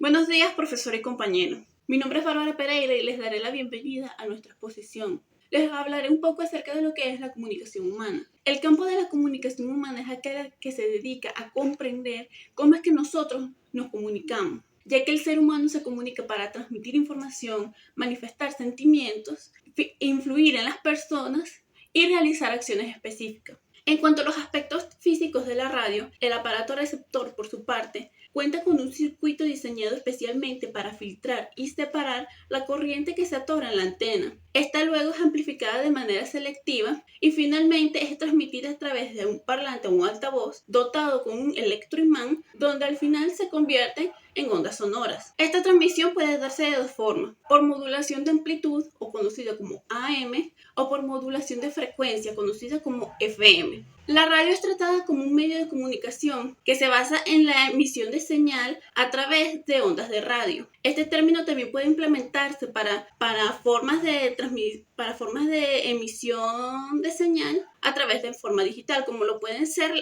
Buenos días, profesor y compañero. Mi nombre es Bárbara Pereira y les daré la bienvenida a nuestra exposición. Les hablaré un poco acerca de lo que es la comunicación humana. El campo de la comunicación humana es aquel que se dedica a comprender cómo es que nosotros nos comunicamos, ya que el ser humano se comunica para transmitir información, manifestar sentimientos, influir en las personas y realizar acciones específicas. En cuanto a los aspectos físicos de la radio, el aparato receptor, por su parte, cuenta con un circuito diseñado especialmente para filtrar y separar la corriente que se atora en la antena. Esta luego es amplificada de manera selectiva y finalmente es transmitida a través de un parlante o un altavoz dotado con un electroimán, donde al final se convierte en ondas sonoras. Esta transmisión puede darse de dos formas: por modulación de amplitud, o conocida como AM, o por modulación de frecuencia, conocida como FM. La radio es tratada como un medio de comunicación que se basa en la emisión de señal a través de ondas de radio. Este término también puede implementarse para formas de emisión de señal a través de forma digital, como lo pueden ser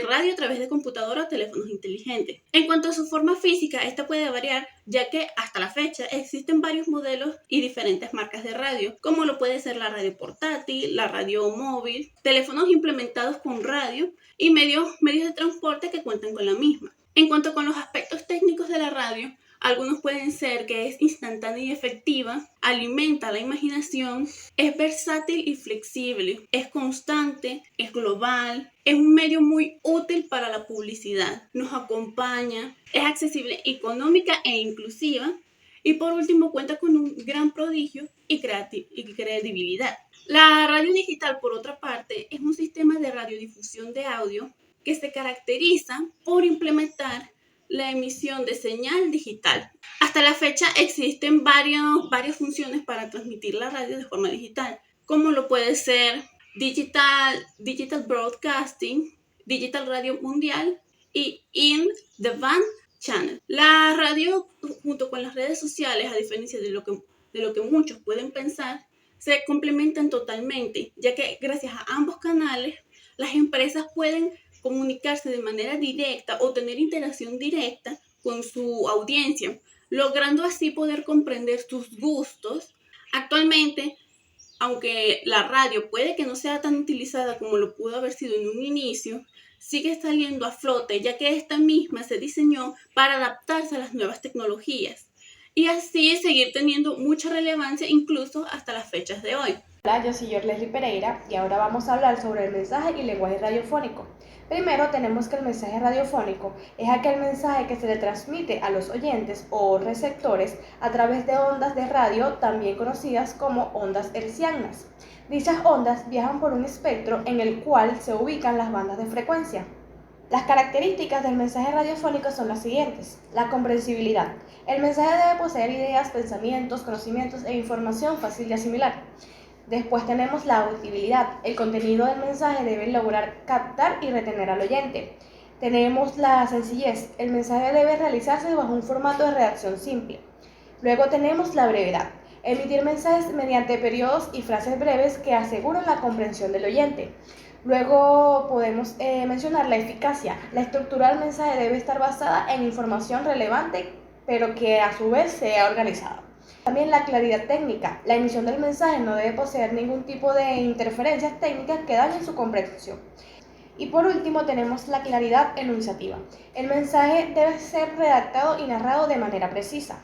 radio a través de computadora o teléfonos inteligentes. En cuanto a su forma física, esta puede variar, ya que hasta la fecha existen varios modelos y diferentes marcas de radio, como lo puede ser la radio portátil, la radio móvil, teléfonos implementados con radio y medios de transporte que cuentan con la misma. En cuanto con los aspectos técnicos de la radio, algunos pueden ser que es instantánea y efectiva, alimenta la imaginación, es versátil y flexible, es constante, es global, es un medio muy útil para la publicidad, nos acompaña, es accesible, económica e inclusiva, y por último cuenta con un gran prodigio y credibilidad. La radio digital, por otra parte, es un sistema de radiodifusión de audio que se caracteriza por implementar la emisión de señal digital. Hasta la fecha existen varias funciones para transmitir la radio de forma digital, como lo puede ser digital broadcasting, digital radio mundial y in the band channel. La radio, junto con las redes sociales, a diferencia de lo que muchos pueden pensar, se complementan totalmente, ya que gracias a ambos canales las empresas pueden comunicarse de manera directa o tener interacción directa con su audiencia, logrando así poder comprender sus gustos. Actualmente, aunque la radio puede que no sea tan utilizada como lo pudo haber sido en un inicio, sigue saliendo a flote, ya que esta misma se diseñó para adaptarse a las nuevas tecnologías y así seguir teniendo mucha relevancia incluso hasta las fechas de hoy. Hola, yo soy Leslie Pereira y ahora vamos a hablar sobre el mensaje y lenguaje radiofónico. Primero tenemos que el mensaje radiofónico es aquel mensaje que se le transmite a los oyentes o receptores a través de ondas de radio, también conocidas como ondas hertzianas. Dichas ondas viajan por un espectro en el cual se ubican las bandas de frecuencia. Las características del mensaje radiofónico son las siguientes. La comprensibilidad. El mensaje debe poseer ideas, pensamientos, conocimientos e información fácil de asimilar. Después tenemos la audibilidad. El contenido del mensaje debe lograr captar y retener al oyente. Tenemos la sencillez. El mensaje debe realizarse bajo un formato de redacción simple. Luego tenemos la brevedad. Emitir mensajes mediante periodos y frases breves que aseguran la comprensión del oyente. Luego podemos mencionar la eficacia. La estructura del mensaje debe estar basada en información relevante, pero que a su vez sea organizada. También la claridad técnica. La emisión del mensaje no debe poseer ningún tipo de interferencias técnicas que dañen su comprensión. Y por último tenemos la claridad enunciativa. El mensaje debe ser redactado y narrado de manera precisa.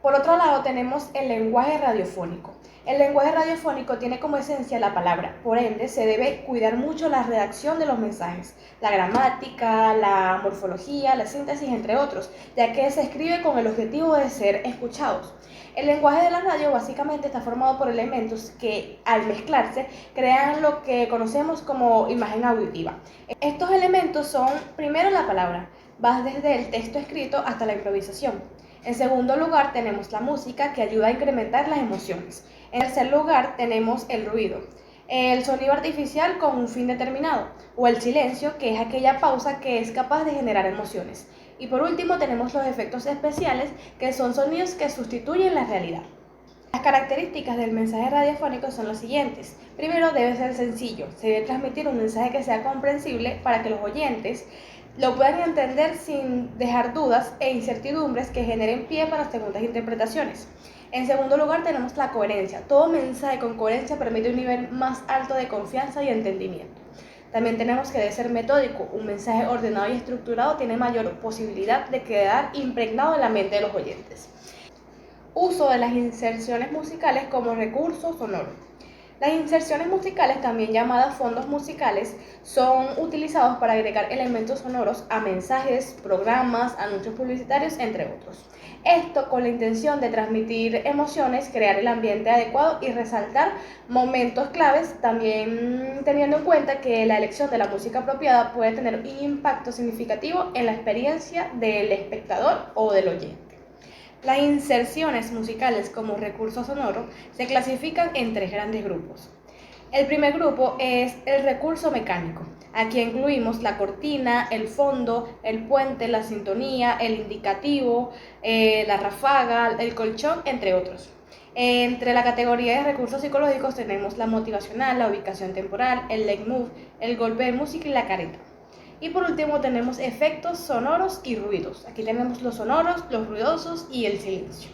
Por otro lado tenemos el lenguaje radiofónico. El lenguaje radiofónico tiene como esencia la palabra, por ende se debe cuidar mucho la redacción de los mensajes, la gramática, la morfología, la síntesis, entre otros, ya que se escribe con el objetivo de ser escuchados. El lenguaje de la radio básicamente está formado por elementos que, al mezclarse, crean lo que conocemos como imagen auditiva. Estos elementos son, primero, la palabra, va desde el texto escrito hasta la improvisación. En segundo lugar, tenemos la música, que ayuda a incrementar las emociones. En tercer lugar, tenemos el ruido, el sonido artificial con un fin determinado, o el silencio, que es aquella pausa que es capaz de generar emociones. Y por último, tenemos los efectos especiales, que son sonidos que sustituyen la realidad. Las características del mensaje radiofónico son las siguientes. Primero, debe ser sencillo. Se debe transmitir un mensaje que sea comprensible para que los oyentes lo puedan entender sin dejar dudas e incertidumbres que generen pie para segundas interpretaciones. En segundo lugar, tenemos la coherencia. Todo mensaje con coherencia permite un nivel más alto de confianza y entendimiento. También tenemos que ser metódico. Un mensaje ordenado y estructurado tiene mayor posibilidad de quedar impregnado en la mente de los oyentes. Uso de las inserciones musicales como recurso sonoro. Las inserciones musicales, también llamadas fondos musicales, son utilizados para agregar elementos sonoros a mensajes, programas, anuncios publicitarios, entre otros. Esto con la intención de transmitir emociones, crear el ambiente adecuado y resaltar momentos claves, también teniendo en cuenta que la elección de la música apropiada puede tener un impacto significativo en la experiencia del espectador o del oyente. Las inserciones musicales como recurso sonoro se clasifican en tres grandes grupos. El primer grupo es el recurso mecánico. Aquí incluimos la cortina, el fondo, el puente, la sintonía, el indicativo, la ráfaga, el colchón, entre otros. Entre la categoría de recursos psicológicos tenemos la motivacional, la ubicación temporal, el leitmotiv, el golpe de música y la careta. Y por último tenemos efectos sonoros y ruidos. Aquí tenemos los sonoros, los ruidosos y el silencio.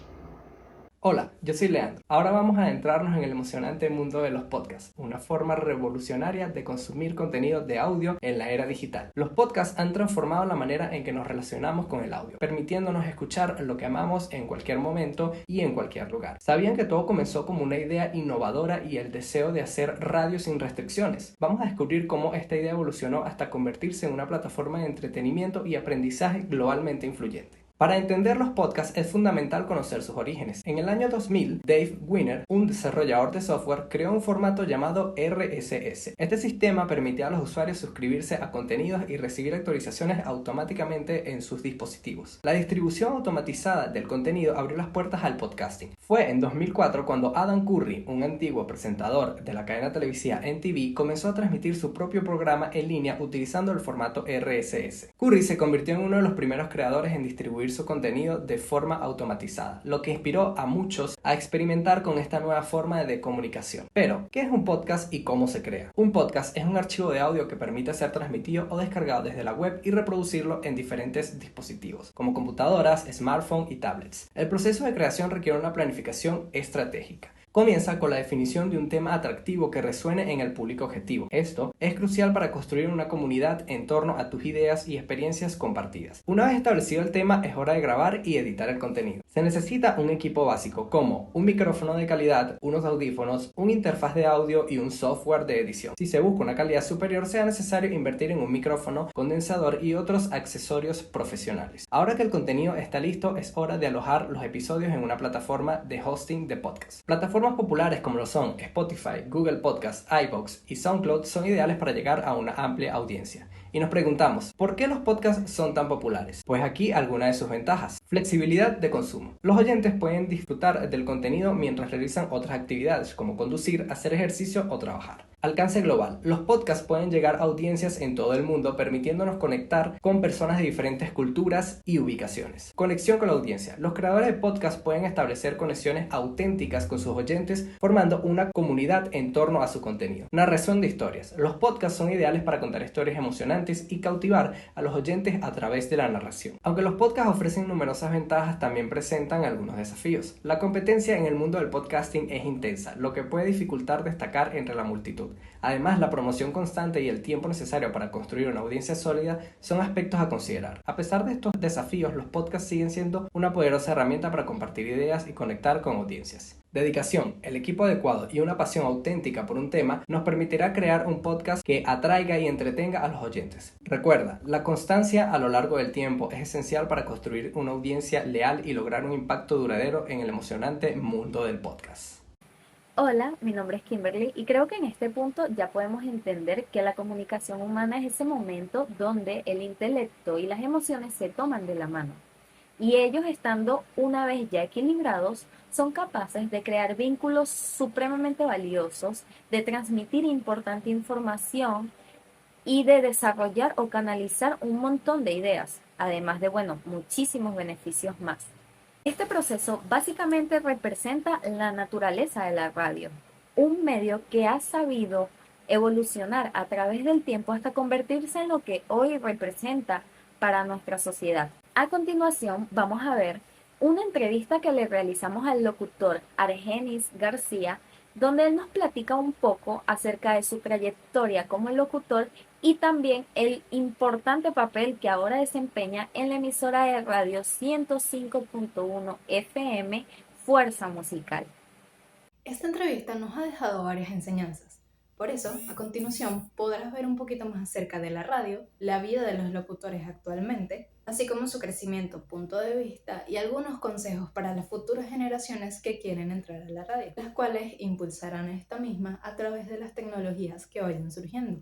Hola, yo soy Leandro. Ahora vamos a adentrarnos en el emocionante mundo de los podcasts, una forma revolucionaria de consumir contenido de audio en la era digital. Los podcasts han transformado la manera en que nos relacionamos con el audio, permitiéndonos escuchar lo que amamos en cualquier momento y en cualquier lugar. ¿Sabían que todo comenzó como una idea innovadora y el deseo de hacer radio sin restricciones? Vamos a descubrir cómo esta idea evolucionó hasta convertirse en una plataforma de entretenimiento y aprendizaje globalmente influyente. Para entender los podcasts es fundamental conocer sus orígenes. En el año 2000, Dave Wiener, un desarrollador de software, creó un formato llamado RSS. Este sistema permitía a los usuarios suscribirse a contenidos y recibir actualizaciones automáticamente en sus dispositivos. La distribución automatizada del contenido abrió las puertas al podcasting. Fue en 2004 cuando Adam Curry, un antiguo presentador de la cadena televisiva NTV, comenzó a transmitir su propio programa en línea utilizando el formato RSS. Curry se convirtió en uno de los primeros creadores en distribuir su contenido de forma automatizada, lo que inspiró a muchos a experimentar con esta nueva forma de comunicación. Pero, ¿qué es un podcast y cómo se crea? Un podcast es un archivo de audio que permite ser transmitido o descargado desde la web y reproducirlo en diferentes dispositivos, como computadoras, smartphones y tablets. El proceso de creación requiere una planificación estratégica. Comienza con la definición de un tema atractivo que resuene en el público objetivo. Esto es crucial para construir una comunidad en torno a tus ideas y experiencias compartidas. Una vez establecido el tema, es hora de grabar y editar el contenido. Se necesita un equipo básico como un micrófono de calidad, unos audífonos, una interfaz de audio y un software de edición. Si se busca una calidad superior, será necesario invertir en un micrófono, condensador y otros accesorios profesionales. Ahora que el contenido está listo, es hora de alojar los episodios en una plataforma de hosting de podcast. Plataformas populares como lo son Spotify, Google Podcasts, iVoox y SoundCloud son ideales para llegar a una amplia audiencia. Y nos preguntamos, ¿por qué los podcasts son tan populares? Pues aquí algunas de sus ventajas. Flexibilidad de consumo. Los oyentes pueden disfrutar del contenido mientras realizan otras actividades como conducir, hacer ejercicio o trabajar. Alcance global. Los podcasts pueden llegar a audiencias en todo el mundo, permitiéndonos conectar con personas de diferentes culturas y ubicaciones. Conexión con la audiencia. Los creadores de podcasts pueden establecer conexiones auténticas con sus oyentes, formando una comunidad en torno a su contenido. Narración de historias. Los podcasts son ideales para contar historias emocionantes y cautivar a los oyentes a través de la narración. Aunque los podcasts ofrecen numerosas ventajas, también presentan algunos desafíos. La competencia en el mundo del podcasting es intensa, lo que puede dificultar destacar entre la multitud. Además, la promoción constante y el tiempo necesario para construir una audiencia sólida son aspectos a considerar. A pesar de estos desafíos, los podcasts siguen siendo una poderosa herramienta para compartir ideas y conectar con audiencias. Dedicación, el equipo adecuado y una pasión auténtica por un tema nos permitirá crear un podcast que atraiga y entretenga a los oyentes. Recuerda, la constancia a lo largo del tiempo es esencial para construir una audiencia leal y lograr un impacto duradero en el emocionante mundo del podcast. Hola, mi nombre es Kimberly y creo que en este punto ya podemos entender que la comunicación humana es ese momento donde el intelecto y las emociones se toman de la mano. Y ellos, estando una vez ya equilibrados, son capaces de crear vínculos supremamente valiosos, de transmitir importante información y de desarrollar o canalizar un montón de ideas, además de, muchísimos beneficios más. Este proceso básicamente representa la naturaleza de la radio, un medio que ha sabido evolucionar a través del tiempo hasta convertirse en lo que hoy representa para nuestra sociedad. A continuación vamos a ver una entrevista que le realizamos al locutor Argenis García, donde él nos platica un poco acerca de su trayectoria como locutor y también el importante papel que ahora desempeña en la emisora de radio 105.1 FM Fuerza Musical. Esta entrevista nos ha dejado varias enseñanzas. Por eso, a continuación, podrás ver un poquito más acerca de la radio, la vida de los locutores actualmente, así como su crecimiento, punto de vista y algunos consejos para las futuras generaciones que quieren entrar a la radio, las cuales impulsarán esta misma a través de las tecnologías que vayan surgiendo.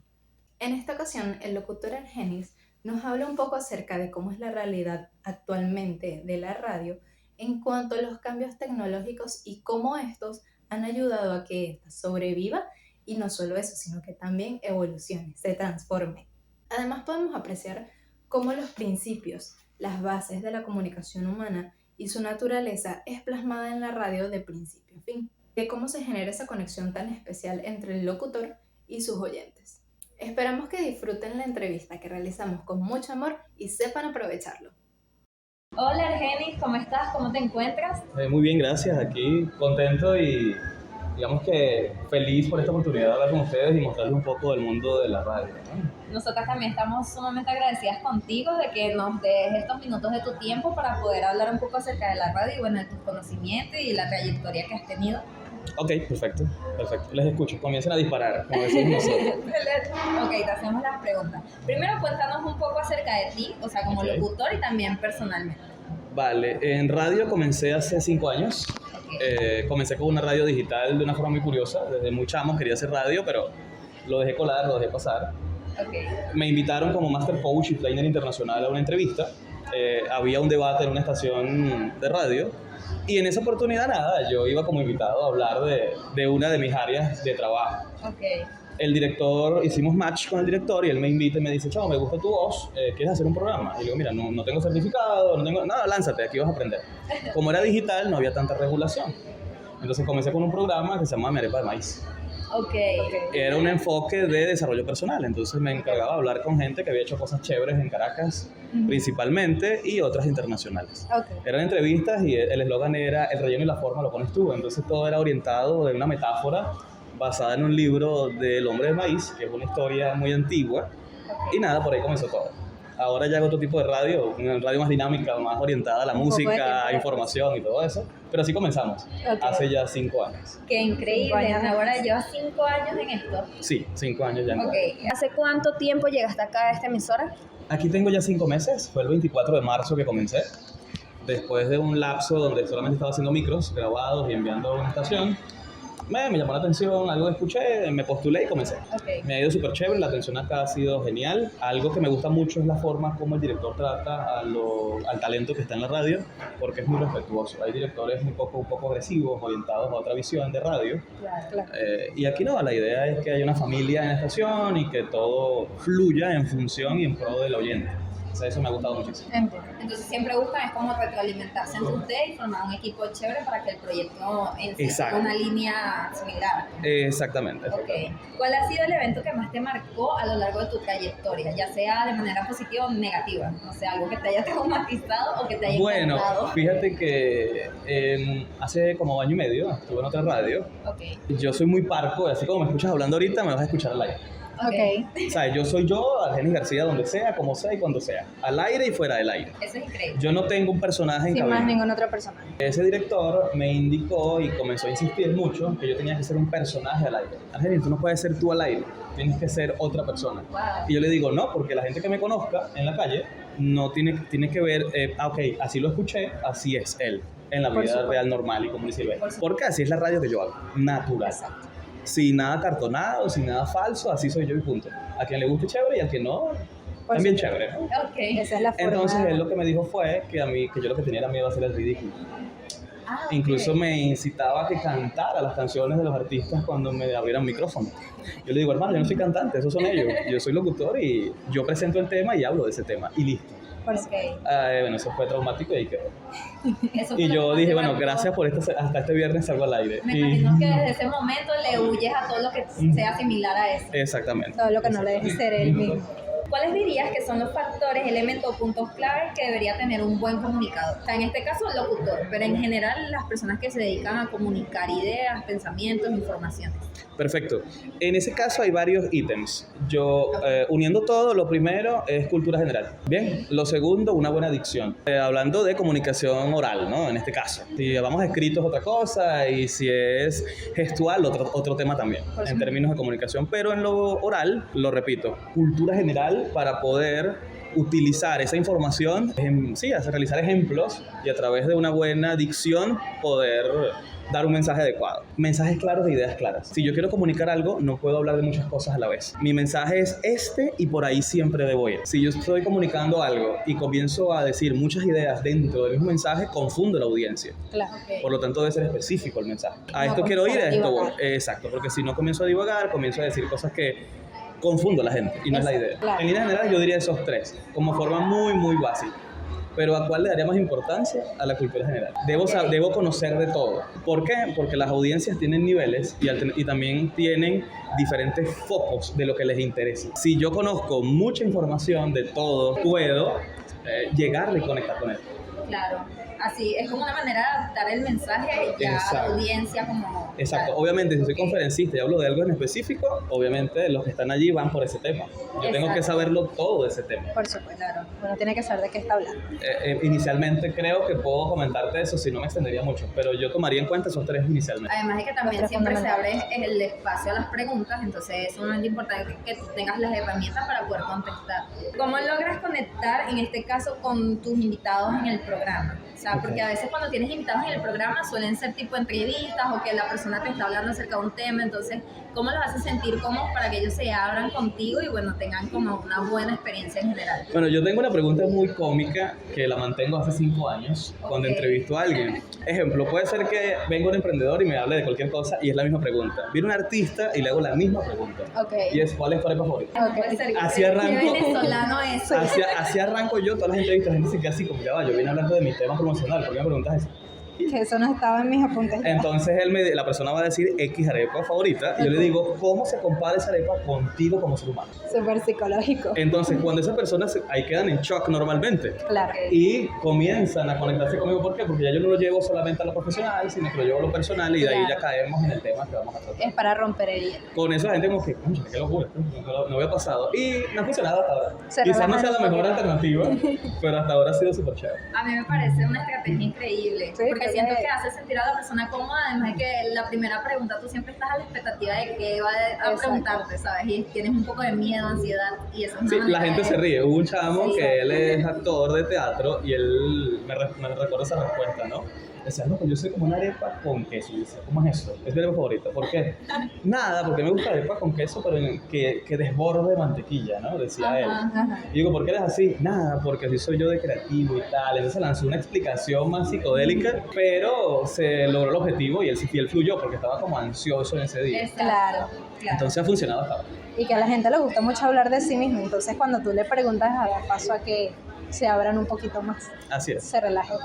En esta ocasión, el locutor Argenis nos habla un poco acerca de cómo es la realidad actualmente de la radio en cuanto a los cambios tecnológicos y cómo estos han ayudado a que ésta sobreviva y no solo eso, sino que también evolucione, se transforme. Además podemos apreciar cómo los principios, las bases de la comunicación humana y su naturaleza es plasmada en la radio de principio a fin, de cómo se genera esa conexión tan especial entre el locutor y sus oyentes. Esperamos que disfruten la entrevista que realizamos con mucho amor y sepan aprovecharlo. Hola Argenis, ¿cómo estás? ¿Cómo te encuentras? Muy bien, gracias. Aquí contento y digamos que feliz por esta oportunidad de hablar con ustedes y mostrarles un poco del mundo de la radio, ¿no? Nosotras también estamos sumamente agradecidas contigo de que nos des estos minutos de tu tiempo para poder hablar un poco acerca de la radio y bueno, de tus conocimientos y la trayectoria que has tenido. Ok, perfecto. Les escucho. Comiencen a disparar, como decimos nosotros. Ok, te hacemos las preguntas. Primero cuéntanos un poco acerca de ti, o sea, como locutor y también personalmente. Vale, en radio comencé hace 5 años. Comencé con una radio digital de una forma muy curiosa. Desde muy chamo quería hacer radio, pero lo dejé colar, lo dejé pasar. Okay. Me invitaron como Master Coach y Trainer Internacional a una entrevista. Había un debate en una estación de radio y en esa oportunidad nada, yo iba como invitado a hablar de una de mis áreas de trabajo. Okay. El director, hicimos match con el director y él me invita y me dice, chavo, me gusta tu voz, ¿quieres hacer un programa? Y le digo, mira, no tengo certificado, no tengo nada, lánzate, aquí vas a aprender. Como era digital, no había tanta regulación. Entonces comencé con un programa que se llama Mi Arepa de Maíz. Okay. Era un enfoque de desarrollo personal, entonces me encargaba de hablar con gente que había hecho cosas chéveres en Caracas, principalmente, y otras internacionales. Okay. Eran entrevistas y el eslogan era el relleno y la forma lo pones tú, entonces todo era orientado de una metáfora basada en un libro del Hombre de Maíz, que es una historia muy antigua, y nada, por ahí comenzó todo. Ahora ya hago otro tipo de radio, una radio más dinámica, más orientada a la música, a información y todo eso, pero así comenzamos, hace ya 5 años. Qué increíble, ahora llevas 5 años en esto. Sí, 5 años ya. Okay. ¿Hace cuánto tiempo llegaste acá a esta emisora? Aquí tengo ya 5 meses, fue el 24 de marzo que comencé, después de un lapso donde solamente estaba haciendo micros grabados y enviando a una estación. Me llamó la atención, algo que escuché, me postulé y comencé. Okay. Me ha ido súper chévere, la atención acá ha sido genial. Algo que me gusta mucho es la forma como el director trata al talento que está en la radio, porque es muy respetuoso. Hay directores un poco agresivos, orientados a otra visión de radio. Claro. Y aquí no, la idea es que haya una familia en la estación y que todo fluya en función y en pro del oyente. O sea, eso me ha gustado muchísimo. Entonces siempre buscan es como retroalimentarse entre ustedes y formar un equipo chévere para que el proyecto en sí tenga una línea similar. Exactamente. Okay. ¿Cuál ha sido el evento que más te marcó a lo largo de tu trayectoria? Ya sea de manera positiva o negativa. O sea, algo que te haya traumatizado o que te haya encantado. Bueno, fíjate que hace como año y medio estuve en otra radio. Okay. Yo soy muy parco, así como me escuchas hablando ahorita, me vas a escuchar al aire. Okay. O sea, yo soy yo, Argenis García, donde sea, como sea y cuando sea. Al aire y fuera del aire. Eso es increíble. Yo no tengo un personaje en Sin cabina. más ningún otro personaje. Ese director me indicó y comenzó a insistir mucho que yo tenía que ser un personaje al aire. Argenis, tú no puedes ser tú al aire, tienes que ser otra persona. Wow. Y yo le digo, no, porque la gente que me conozca en la calle no tiene que ver, ok, así lo escuché, así es él, en la vida real, normal y común y silvestre. Porque así es la radio que yo hago, natural. Exacto. Sin nada cartonado, sin nada falso, así soy yo y punto. A quien le guste chévere y a quien no, también chévere, ¿no? Okay. Esa es la forma. Entonces él lo que me dijo fue que yo lo que tenía era miedo a hacer el ridículo. Okay. Incluso me incitaba a que cantara las canciones de los artistas cuando me abrieran micrófono. Yo le digo, hermano, yo no soy cantante, esos son ellos. Yo soy locutor y yo presento el tema y hablo de ese tema y listo. Okay. Bueno, eso fue traumático y ahí quedó. Eso Y fue yo lo dije, que bueno, marcó. gracias por esto, hasta este viernes salgo al aire. Me imagino que desde ese momento le huyes a todo lo que sea similar a eso. Exactamente. Todo lo que no le deje ser él mismo. ¿cuáles dirías que son los factores, elementos o puntos claves que debería tener un buen comunicador? O sea, en este caso, el locutor, pero en general las personas que se dedican a comunicar ideas, pensamientos, informaciones. Perfecto. En ese caso hay varios ítems. Yo, uniendo todo, lo primero es cultura general. Bien. Lo segundo, una buena dicción. Hablando de comunicación oral, ¿no? En este caso. Si vamos a escritos, otra cosa, y si es gestual, otro tema también, en términos de comunicación. Pero en lo oral, lo repito, cultura general para poder utilizar esa información, realizar ejemplos y a través de una buena dicción poder dar un mensaje adecuado. Mensajes claros de ideas claras. Si yo quiero comunicar algo, no puedo hablar de muchas cosas a la vez. Mi mensaje es este y por ahí siempre debo ir. Si yo estoy comunicando algo y comienzo a decir muchas ideas dentro del mismo mensaje, confundo la audiencia. Claro. Por lo tanto, debe ser específico el mensaje. A No esto quiero ir, a esto voy. divagar. Exacto, porque si no comienzo a divagar, comienzo a decir cosas que confundo a la gente y no es la idea. Claro. En línea general yo diría esos tres, como forma muy, muy básica. Pero ¿a cuál le daría más importancia? A la cultura general. Debo conocer de todo. ¿Por qué? Porque las audiencias tienen niveles y también tienen diferentes focos de lo que les interesa. Si yo conozco mucha información de todo, puedo llegarle y conectar con él. Claro. Así, es como una manera de adaptar el mensaje ya a la Exacto. audiencia como... Exacto. Claro. Obviamente, si soy conferencista y hablo de algo en específico, obviamente los que están allí van por ese tema. Yo tengo que Exacto. saberlo todo de ese tema. Por supuesto. Claro. Bueno, tiene que saber de qué está hablando. Inicialmente creo que puedo comentarte eso, si no me extendería mucho, pero yo tomaría en cuenta esos tres inicialmente. Además de que también Los tres siempre se abre fundamentales. el espacio a las preguntas, entonces es sumamente importante que tú tengas las herramientas para poder contestar. ¿Cómo logras conectar, en este caso, con tus invitados en el programa? O sea, porque a veces cuando tienes invitados en el programa suelen ser tipo entrevistas o que la persona te está hablando acerca de un tema, entonces, ¿cómo los haces sentir cómodos para que ellos se abran contigo y, bueno, tengan como una buena experiencia en general? Bueno, yo tengo una pregunta muy cómica que la mantengo hace 5 años cuando Ok. entrevisto a alguien. Ejemplo, puede ser que venga un emprendedor y me hable de cualquier cosa y es la misma pregunta. Viene un artista y le hago la misma pregunta. Ok. Y es, ¿cuál es tu arepa favorita? No puede ser Así que arranco. venezolano eso. Así arranco yo todas las entrevistas. La gente se queda así como, ya va, yo vine hablando de mi tema promocional, ¿por qué me preguntas eso? Que eso no estaba en mis apuntes. Entonces la persona va a decir X arepa favorita y yo le digo, ¿cómo se compara esa arepa contigo como ser humano? Súper psicológico. Entonces cuando esas personas ahí quedan en shock normalmente Claro. y comienzan a conectarse conmigo, ¿por qué? Porque ya yo no lo llevo solamente a lo profesional, sino que lo llevo a lo personal y de ahí ya Claro. caemos en el tema que vamos a tratar. Es para romper el hielo. Con eso la gente como que, "Concha, qué locura, no había pasado". Y no ha funcionado hasta ahora. Se Quizás no relajan sea la un mejor poquito. alternativa, pero hasta ahora ha sido súper chévere. A mí me parece una estrategia increíble, Sí, porque pero siento ya- que hace sentir a la persona cómoda, además de que la primera pregunta tú siempre estás a la expectativa de qué va a Exacto. preguntarte, ¿sabes? Y tienes un poco de miedo, ansiedad, y eso es una Sí, la manera gente de- se ríe. Hubo un chamo Sí. que él es actor de teatro y él me recuerda esa respuesta, ¿no? Decía, no, pues yo soy como una arepa con queso. Y yo decía, ¿cómo es eso? Es mi arepa favorita. ¿Por qué? Nada, porque me gusta la arepa con queso, pero que desborde mantequilla, ¿no? Decía él. Ajá. Y digo, ¿por qué eres así? Nada, porque así soy yo de creativo y tal. Entonces lanzó una explicación más psicodélica, pero se logró el objetivo y él fluyó porque estaba como ansioso en ese día. Exacto, Claro. claro. Entonces ha funcionado hasta ahora. Y que a la gente le gusta mucho hablar de sí mismo. Entonces, cuando tú le preguntas, da paso a que se abran un poquito más, Así es. se relajen.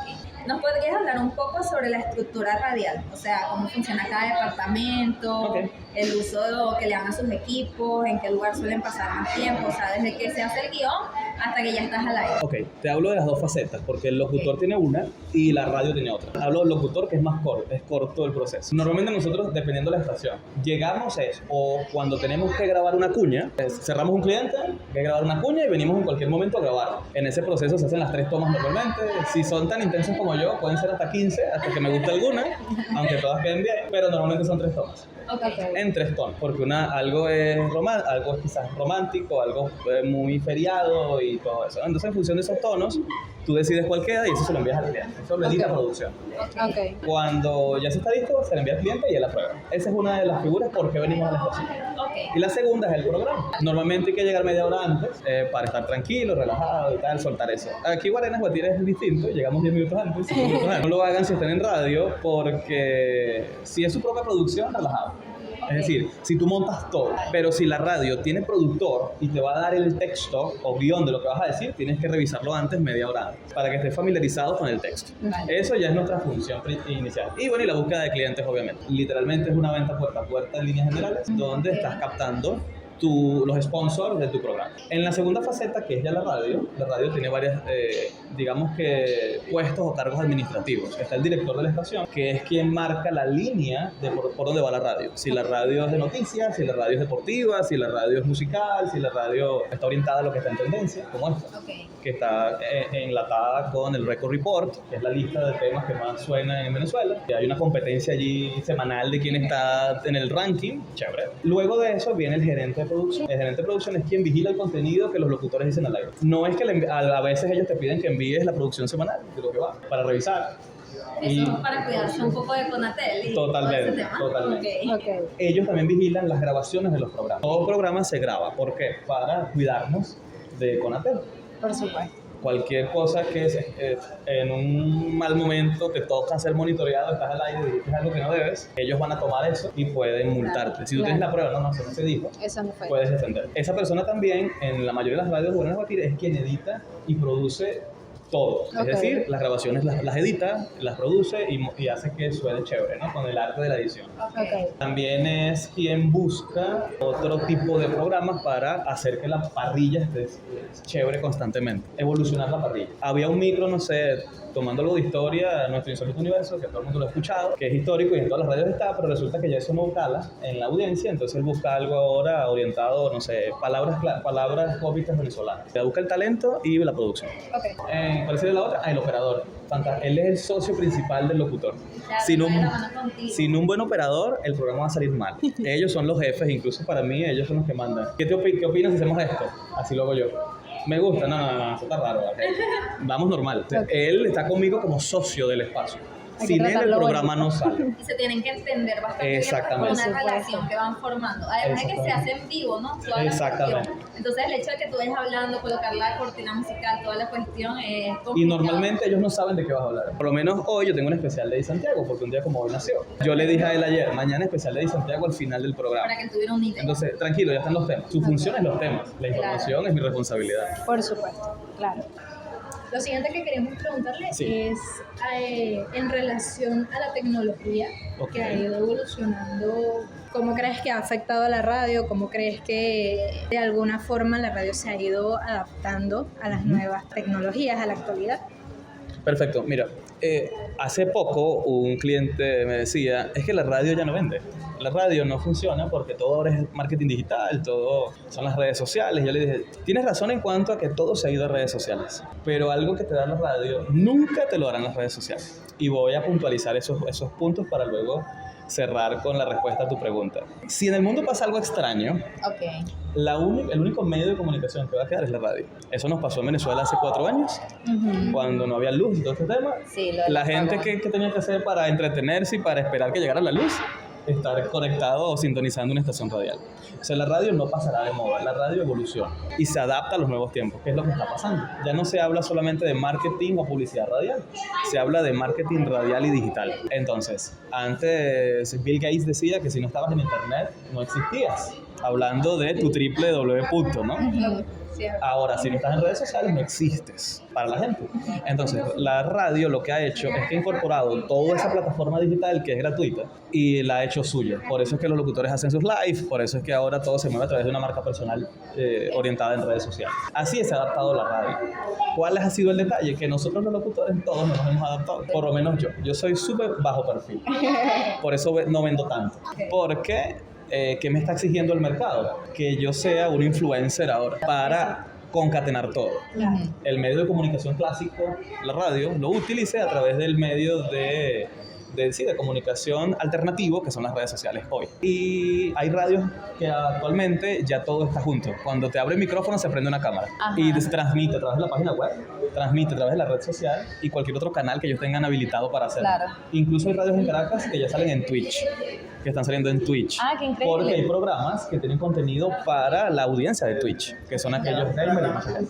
¿Nos podrías hablar un poco sobre la estructura radial? O sea, cómo funciona cada departamento, Ok. el uso que le dan a sus equipos, en qué lugar suelen pasar más tiempo, o sea, desde que se hace el guión hasta que ya estás al aire. Ok, te hablo de las dos facetas, porque el locutor tiene una y la radio tiene otra. Hablo del locutor, que es más corto, es corto el proceso. Normalmente nosotros, dependiendo de la estación, llegamos o cuando tenemos que grabar una cuña, cerramos un cliente, hay que grabar una cuña y venimos en cualquier momento a grabar. En ese proceso se hacen las 3 tomas normalmente. Si son tan intensos como yo, pueden ser hasta 15, hasta que me guste alguna, aunque todas queden bien, pero normalmente son 3 tomas. Ok. En 3 tonos, porque algo es quizás romántico, algo muy feriado y todo eso. Entonces, en función de esos tonos, tú decides cuál queda y eso se lo envías al cliente. Eso lo edita producción. Ok. Cuando ya se está listo, se le envía al cliente y él aprueba. Esa es una de las figuras por qué venimos a la estación. Ok. Y la segunda es el programa. Normalmente hay que llegar media hora antes para estar tranquilo, relajado y tal, soltar eso. Aquí Guarenas Guatire es distinto, llegamos 10 minutos antes, 5 minutos antes. No lo hagan si están en radio porque si es su propia producción, relajado. Es decir, si tú montas todo, pero si la radio tiene productor y te va a dar el texto o guión de lo que vas a decir, tienes que revisarlo antes, media hora antes, para que estés familiarizado con el texto. Eso ya es nuestra función inicial. Y bueno, y la búsqueda de clientes, obviamente. Literalmente es una venta puerta a puerta en líneas generales, donde estás captando los sponsors de tu programa. En la segunda faceta, que es ya la radio tiene varias, digamos que, puestos o cargos administrativos. Está el director de la estación, que es quien marca la línea de por dónde va la radio. Si la radio es de noticias, si la radio es deportiva, si la radio es musical, si la radio está orientada a lo que está en tendencia, como esta, que está enlatada con el Record Report, que es la lista de temas que más suenan en Venezuela. Y hay una competencia allí semanal de quién está en el ranking, chévere. Luego de eso viene el gerente de producción. El gerente de producción es quien vigila el contenido que los locutores dicen al aire. No es que a veces ellos te piden que envíes la producción semanal de lo que va, para revisar. Eso para cuidarse un poco de Conatel. Totalmente. Okay. Ellos también vigilan las grabaciones de los programas. Todo programa se graba. ¿Por qué? Para cuidarnos de Conatel. Por supuesto. Cualquier cosa que en un mal momento te toca ser monitoreado, estás al aire y dices algo que no debes, ellos van a tomar eso y pueden multarte. Si tú tienes la prueba, eso no se dijo, Eso no fue. puedes defender. Esa persona también, en la mayoría de las radios buenas batir, es quien edita y produce todo. Es decir, las grabaciones las edita, las produce y hace que suene chévere, ¿no? Con el arte de la edición. Okay. También es quien busca otro tipo de programas para hacer que la parrilla esté chévere constantemente. Evolucionar la parrilla. Había un micro, no sé, tomando algo de historia, Nuestro Insólito Universo, que todo el mundo lo ha escuchado, que es histórico y en todas las radios está, pero resulta que ya eso no cala en la audiencia, entonces él busca algo ahora orientado, no sé, palabras cómicas venezolanas. Se busca el talento y la producción. Okay. ¿Cuál sería la otra? El operador. Él es el socio principal del locutor. Sin un buen operador, el programa va a salir mal. Ellos son los jefes, incluso para mí, ellos son los que mandan. ¿Qué opinas si hacemos esto? Así lo hago yo. Me gusta, no, eso está raro. Vamos normal. O sea, él está conmigo como socio del espacio. Sin él el programa no sale. Y se tienen que entender bastante Exactamente. bien una relación que van formando. Además de que se hace en vivo, ¿no? Toda la Exactamente. cuestión. Entonces el hecho de que tú vayas hablando, colocar la cortina musical, toda la cuestión es complicado. Y normalmente ellos no saben de qué vas a hablar. Por lo menos hoy yo tengo un especial de Di Santiago, porque un día como hoy nació. Yo le dije a él ayer, mañana especial de Di Santiago al final del programa. Para que tuviera un idea. Entonces, tranquilo, ya están los temas. Su función es los temas. La información es mi responsabilidad. Por supuesto, claro. Lo siguiente que queremos preguntarle Sí. es en relación a la tecnología que ha ido evolucionando. ¿Cómo crees que ha afectado a la radio? ¿Cómo crees que de alguna forma la radio se ha ido adaptando a las nuevas tecnologías, a la actualidad? Perfecto, mira, hace poco un cliente me decía, es que la radio ya no vende. La radio no funciona porque todo ahora es marketing digital, todo son las redes sociales. Yo le dije, tienes razón en cuanto a que todo se ha ido a redes sociales, pero algo que te da la radio nunca te lo darán las redes sociales. Y voy a puntualizar esos puntos para luego cerrar con la respuesta a tu pregunta. Si en el mundo pasa algo extraño, el único medio de comunicación que va a quedar es la radio. Eso nos pasó en Venezuela hace 4 años, cuando no había luz y todo este tema. Sí, La gente que tenía que hacer para entretenerse y para esperar que llegara la luz, estar conectado o sintonizando una estación radial. O sea, la radio no pasará de moda, la radio evoluciona y se adapta a los nuevos tiempos, que es lo que está pasando. Ya no se habla solamente de marketing o publicidad radial, se habla de marketing radial y digital. Entonces, antes Bill Gates decía que si no estabas en internet, no existías, hablando de tu www, ¿no? Ahora, si no estás en redes sociales, no existes para la gente. Entonces, la radio lo que ha hecho es que ha incorporado toda esa plataforma digital que es gratuita y la ha hecho suya. Por eso es que los locutores hacen sus live, por eso es que ahora todo se mueve a través de una marca personal orientada en redes sociales. Así se ha adaptado la radio. ¿Cuál ha sido el detalle? Que nosotros los locutores todos nos hemos adaptado, por lo menos yo. Yo soy súper bajo perfil, por eso no vendo tanto. Porque ¿qué me está exigiendo el mercado? Que yo sea un influencer ahora para concatenar todo. El medio de comunicación clásico, la radio, lo utilice a través del medio de comunicación alternativo, que son las redes sociales hoy. Y hay radios que actualmente ya todo está junto. Cuando te abre el micrófono se prende una cámara. Y se transmite a través de la página web, transmite a través de la red social y cualquier otro canal que ellos tengan habilitado para hacerlo. Incluso hay radios en Caracas que ya salen en Twitch, que están saliendo en Twitch. ¡Qué increíble! Porque hay programas que tienen contenido para la audiencia de Twitch, que son aquellos gamers y más allá.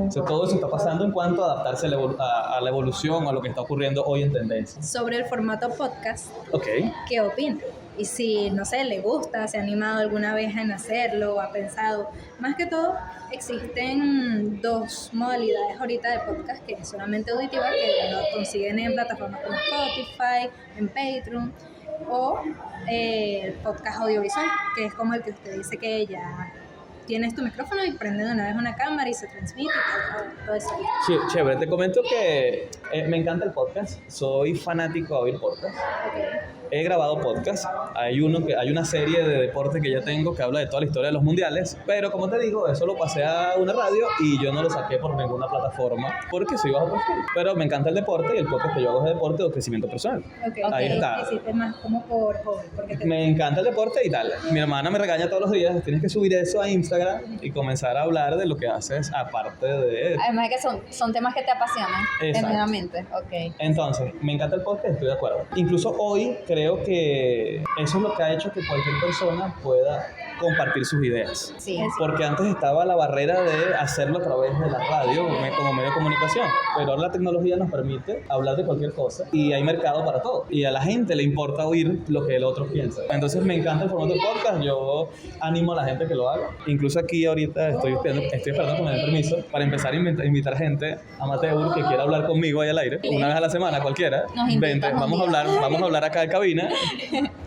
O sea, todo eso está pasando en cuanto a adaptarse a la evolución o a lo que está ocurriendo hoy en tendencia. Sobre el formato podcast, Ok. ¿qué opina? Y si, no sé, le gusta, se ha animado alguna vez en hacerlo o ha pensado. Más que todo, existen 2 modalidades ahorita de podcast, que es solamente auditiva, que lo consiguen en plataformas como Spotify, en Patreon, o podcast audiovisual, que es como el que usted dice que ya tienes tu micrófono y prende de una vez una cámara y se transmite y todo eso. Sí, chévere. Te comento que me encanta el podcast. Soy fanático de oír podcast. Okay. He grabado podcast. Hay una serie de deporte que ya tengo que habla de toda la historia de los mundiales. Pero como te digo, eso lo pasé a una radio y yo no lo saqué por ninguna plataforma porque soy bajo perfil. Pero me encanta el deporte y el podcast que yo hago es de deporte o crecimiento personal. Okay. Ahí está. Hiciste más como por hobby. Me encanta el deporte y tal. Mi hermana me regaña todos los días. Tienes que subir eso a Instagram y comenzar a hablar de lo que haces aparte de... Además de que son temas que te apasionan, genuinamente. Okay. Entonces, me encanta el podcast, estoy de acuerdo. Incluso hoy creo que eso es lo que ha hecho que cualquier persona pueda compartir sus ideas. Sí. Porque antes estaba la barrera de hacerlo a través de la radio como medio de comunicación, pero ahora la tecnología nos permite hablar de cualquier cosa y hay mercado para todo. Y a la gente le importa oír lo que el otro piensa. Entonces me encanta el formato de podcast, yo animo a la gente que lo haga. Incluso aquí ahorita estoy esperando que me den permiso para empezar a invitar gente amateur que quiera hablar conmigo ahí al aire, una vez a la semana, cualquiera. Vente, vamos a hablar acá de cabina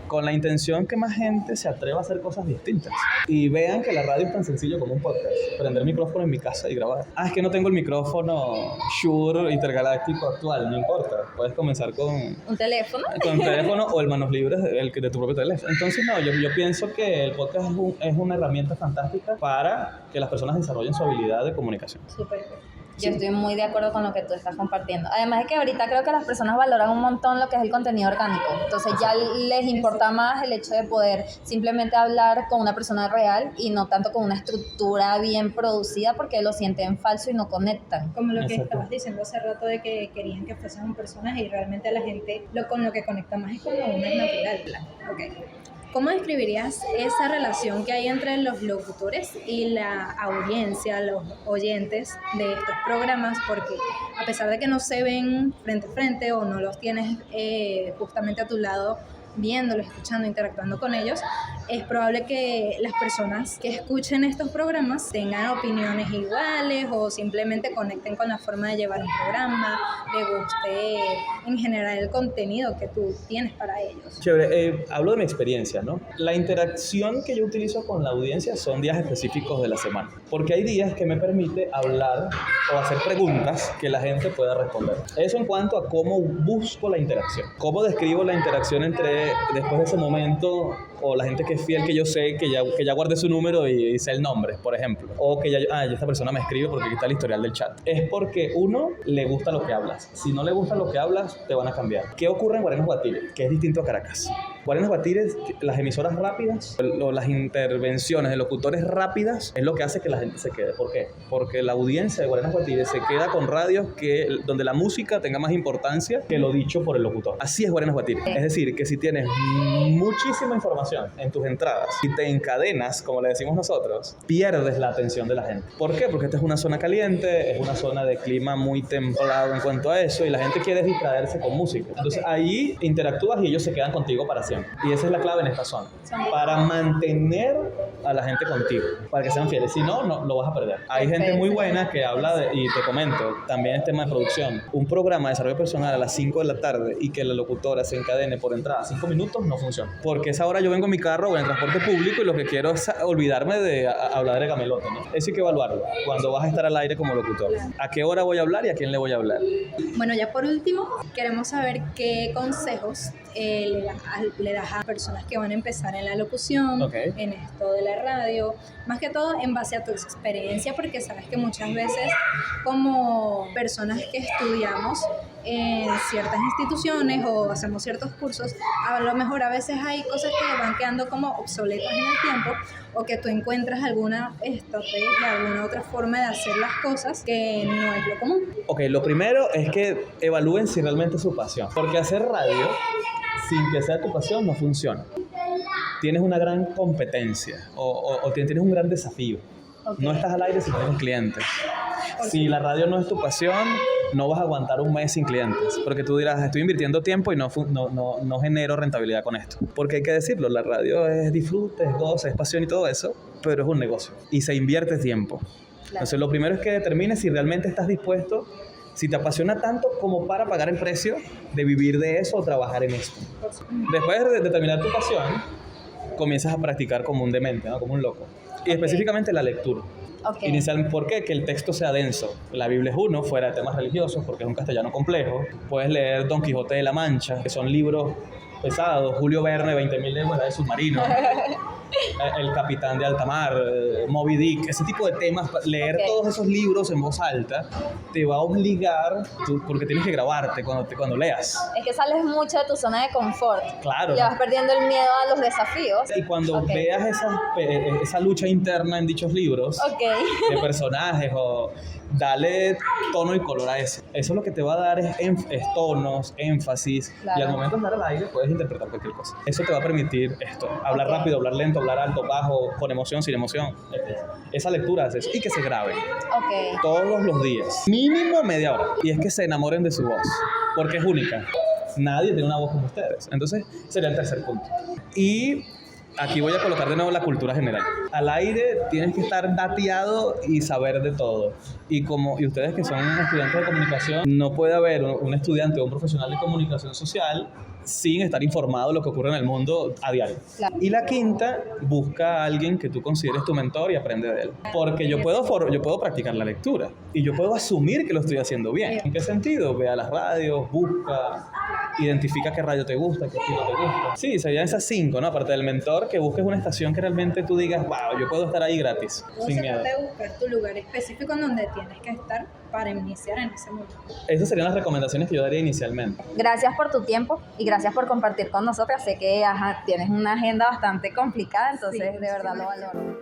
con la intención que más gente se atreva a hacer cosas distintas y vean que la radio es tan sencillo como un podcast. Prender micrófono en mi casa y grabar. Es que no tengo el micrófono Shure intergaláctico actual, no importa. Puedes comenzar con un teléfono. Con un teléfono o el manos libres de tu propio teléfono. Entonces, no, yo pienso que el podcast es una herramienta fantástica para que las personas desarrollen su habilidad de comunicación. Súper. Yo estoy muy de acuerdo con lo que tú estás compartiendo. Además de que ahorita creo que las personas valoran un montón lo que es el contenido orgánico. Entonces ya les importa más el hecho de poder simplemente hablar con una persona real y no tanto con una estructura bien producida porque lo sienten falso y no conectan. Como lo que Exacto. estabas diciendo hace rato de que querían que fuesen un personaje y realmente a la gente con lo que conecta más es cuando uno es natural. Okay. ¿Cómo describirías esa relación que hay entre los locutores y la audiencia, los oyentes de estos programas? Porque a pesar de que no se ven frente a frente o no los tienes justamente a tu lado, viéndolos, escuchando, interactuando con ellos, es probable que las personas que escuchen estos programas tengan opiniones iguales o simplemente conecten con la forma de llevar un programa, les guste en general el contenido que tú tienes para ellos. Chévere, hablo de mi experiencia, ¿no? La interacción que yo utilizo con la audiencia son días específicos de la semana, porque hay días que me permite hablar o hacer preguntas que la gente pueda responder. Eso en cuanto a cómo busco la interacción, cómo describo la interacción después de ese momento, o la gente que es fiel, que yo sé, que ya guardé su número y sé el nombre, por ejemplo, o que ya esta persona me escribe porque aquí está el historial del chat. Es porque uno, le gusta lo que hablas. Si no le gusta lo que hablas, te van a cambiar. ¿Qué ocurre en Guarenas Guatire? Que es distinto a Caracas. Guarenas Guatire, las emisoras rápidas o las intervenciones de locutores rápidas es lo que hace que la gente se quede. ¿Por qué? Porque la audiencia de Guarenas Guatire se queda con radios donde la música tenga más importancia que lo dicho por el locutor. Así es Guarenas Guatire. Es decir, que si tienes muchísima información en tus entradas y te encadenas, como le decimos nosotros, pierdes la atención de la gente. ¿Por qué? Porque esta es una zona caliente, es una zona de clima muy templado en cuanto a eso y la gente quiere distraerse con música. Entonces ahí interactúas y ellos se quedan contigo para siempre. Y esa es la clave en esta zona, para mantener a la gente contigo, para que sean fieles. Si no, lo vas a perder. Hay gente muy buena que habla y te comento, también es tema de producción. Un programa de desarrollo personal a las 5 de la tarde y que la locutora se encadene por entrada 5 minutos no funciona. Porque esa hora yo vengo en mi carro o en el transporte público y lo que quiero es olvidarme de hablar de gamelote, ¿no? Eso hay que evaluarlo cuando vas a estar al aire como locutor. ¿A qué hora voy a hablar y a quién le voy a hablar? Bueno, ya por último, queremos saber qué consejos le das a personas que van a empezar en la locución, en esto de la radio, más que todo en base a tu experiencia, porque sabes que muchas veces como personas que estudiamos en ciertas instituciones o hacemos ciertos cursos, a lo mejor a veces hay cosas que van quedando como obsoletas en el tiempo o que tú encuentras alguna estrategia, alguna otra forma de hacer las cosas que no es lo común. Ok, lo primero es que evalúen si realmente es su pasión, porque hacer radio sin que sea tu pasión no funciona. Tienes una gran competencia o tienes un gran desafío. No estás al aire si no tienes clientes. Si la radio no es tu pasión, no vas a aguantar un mes sin clientes, porque tú dirás, estoy invirtiendo tiempo y no genero rentabilidad con esto. Porque hay que decirlo, la radio es disfrute, es goce, es pasión y todo eso, pero es un negocio y se invierte tiempo. Entonces lo primero es que determines si realmente estás dispuesto, si te apasiona tanto como para pagar el precio de vivir de eso o trabajar en esto. Después de determinar tu pasión, comienzas a practicar como un demente, ¿no? Como un loco. y específicamente la lectura. Ok. Inicialmente, ¿por qué? Que el texto sea denso. La Biblia es uno, fuera de temas religiosos, porque es un castellano complejo. Puedes leer Don Quijote de la Mancha, que son libros pesados. Julio Verne, 20.000 leguas de submarino. El Capitán de Alta Mar, Moby Dick, ese tipo de temas. Leer todos esos libros en voz alta te va a obligar, porque tienes que grabarte cuando leas. Es que sales mucho de tu zona de confort. Claro. Ya vas perdiendo el miedo a los desafíos. Y cuando veas esa lucha interna en dichos libros, de personajes, o dale tono y color a eso. Eso lo que te va a dar es tonos, énfasis, y al momento de andar al aire puedes interpretar cualquier cosa. Eso te va a permitir esto, hablar rápido, hablar lento, hablar alto, bajo, con emoción, sin emoción. Esa lectura hace eso, y que se grabe todos los días, mínimo media hora, y es que se enamoren de su voz, porque es única. Nadie tiene una voz como ustedes. Entonces sería el tercer punto. Y aquí voy a colocar de nuevo la cultura general. Al aire tienes que estar dateado y saber de todo. Y ustedes que son estudiantes de comunicación, no puede haber un estudiante o un profesional de comunicación social sin estar informado de lo que ocurre en el mundo a diario. Claro. Y la quinta, busca a alguien que tú consideres tu mentor y aprende de él. Porque yo puedo practicar la lectura y yo puedo asumir que lo estoy haciendo bien. ¿En qué sentido? Ve a las radios, busca, identifica qué radio te gusta, qué estilo te gusta. Sí, serían esas 5, ¿no? Aparte del mentor, que busques una estación que realmente tú digas, wow, yo puedo estar ahí gratis, sin miedo. Se puede buscar tu lugar específico en donde tienes que estar para iniciar en ese momento. Esas serían las recomendaciones que yo daría inicialmente. Gracias por tu tiempo y gracias por compartir con nosotras. Sé que tienes una agenda bastante complicada, entonces de verdad lo valoro.